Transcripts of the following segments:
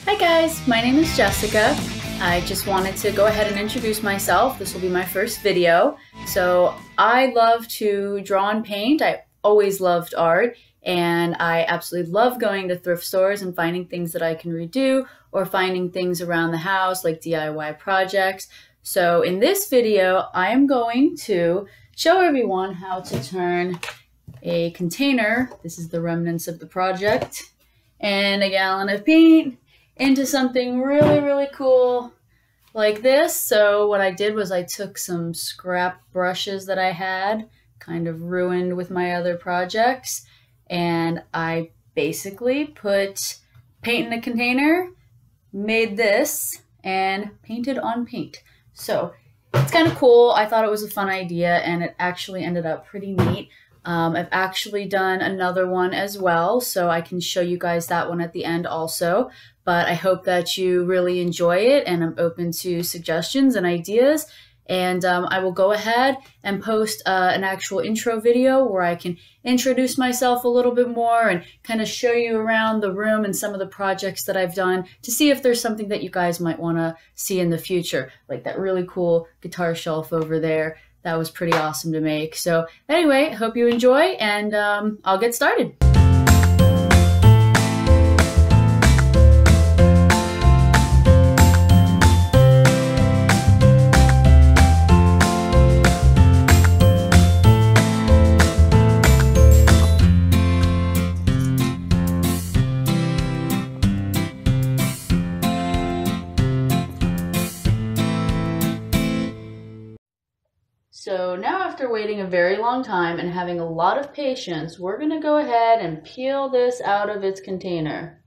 Hi guys, my name is Jessica. I just wanted to go ahead and introduce myself. This will be my first video. So I love to draw and paint. I always loved art, and I absolutely love going to thrift stores and finding things that I can redo or finding things around the house like DIY projects. So in this video, I am going to show everyone how to turn a container, this is the remnants of the project, and a gallon of paint into something really cool like this. So what I did was I took some scrap brushes that I had, kind of ruined with my other projects, and I basically put paint in a container, made this, and painted on paint. So it's kind of cool. I thought it was a fun idea, and it actually ended up pretty neat. I've actually done another one as well, so I can show you guys that one at the end also. But I hope that you really enjoy it, and I'm open to suggestions and ideas. And I will go ahead and post an actual intro video where I can introduce myself a little bit more and kind of show you around the room and some of the projects that I've done to see if there's something that you guys might want to see in the future, like that really cool guitar shelf over there. That was pretty awesome to make. So anyway, hope you enjoy, and I'll get started. So now, after waiting a very long time and having a lot of patience, we're going to go ahead and peel this out of its container.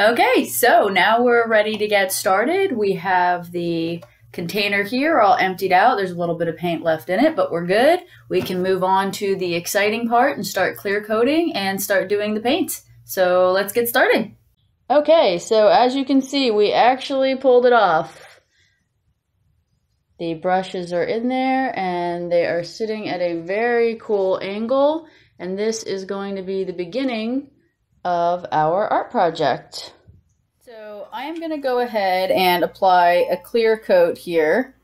Okay, so now we're ready to get started. We have the container here all emptied out. There's a little bit of paint left in it, but we're good. We can move on to the exciting part and start clear coating and start doing the paint. So let's get started. Okay, so as you can see, we actually pulled it off. The brushes are in there and they are sitting at a very cool angle, and this is going to be the beginning of our art project. So I am going to go ahead and apply a clear coat here,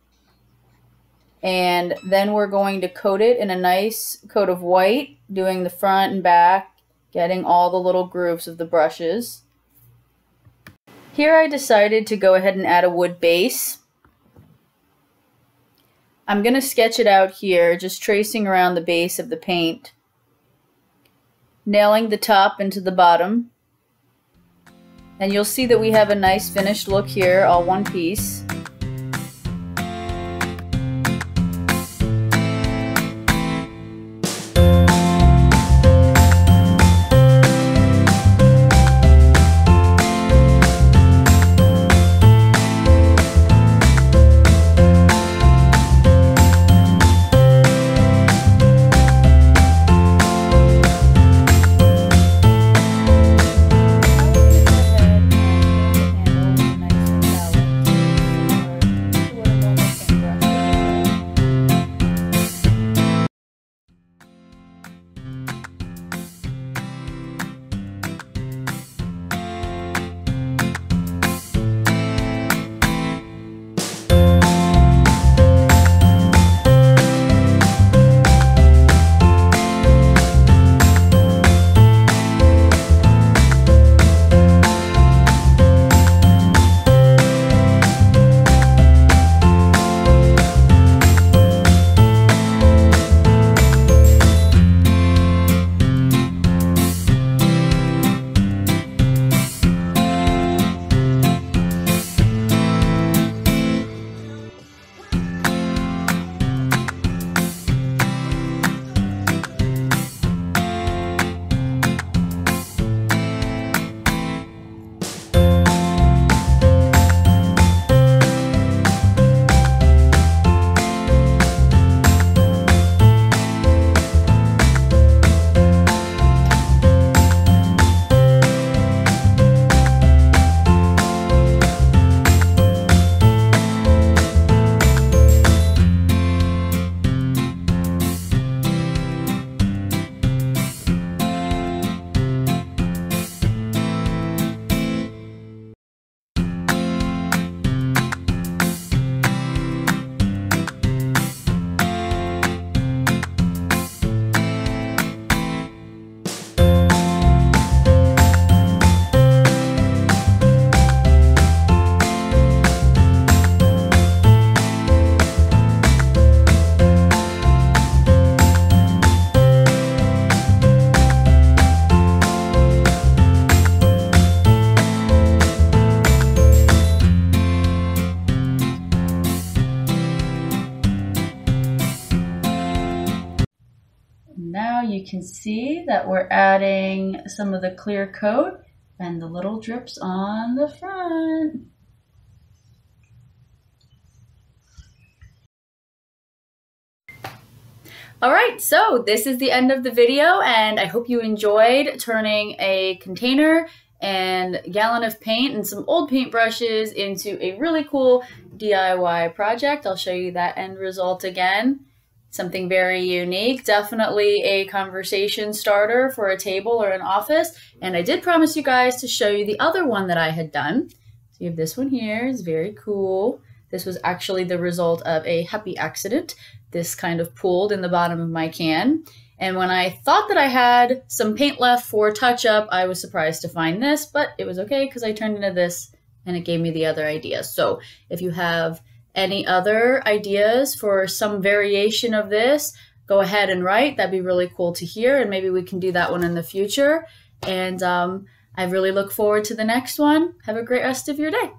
and then we're going to coat it in a nice coat of white, doing the front and back, getting all the little grooves of the brushes. Here I decided to go ahead and add a wood base. I'm going to sketch it out here, just tracing around the base of the paint, nailing the top into the bottom, and you'll see that we have a nice finished look here, all one piece. you can see that we're adding some of the clear coat and the little drips on the front. All right, so this is the end of the video, and I hope you enjoyed turning a container and a gallon of paint and some old paintbrushes into a really cool DIY project. I'll show you that end result again. Something very unique, definitely a conversation starter for a table or an office. And I did promise you guys to show you the other one that I had done. So you have this one here, it's very cool. This was actually the result of a happy accident. This kind of pooled in the bottom of my can. And when I thought that I had some paint left for touch-up, I was surprised to find this, but it was okay because I turned into this and it gave me the other idea. So if you have any other ideas for some variation of this, go ahead and write. That'd be really cool to hear, and maybe we can do that one in the future. And I really look forward to the next one. Have a great rest of your day.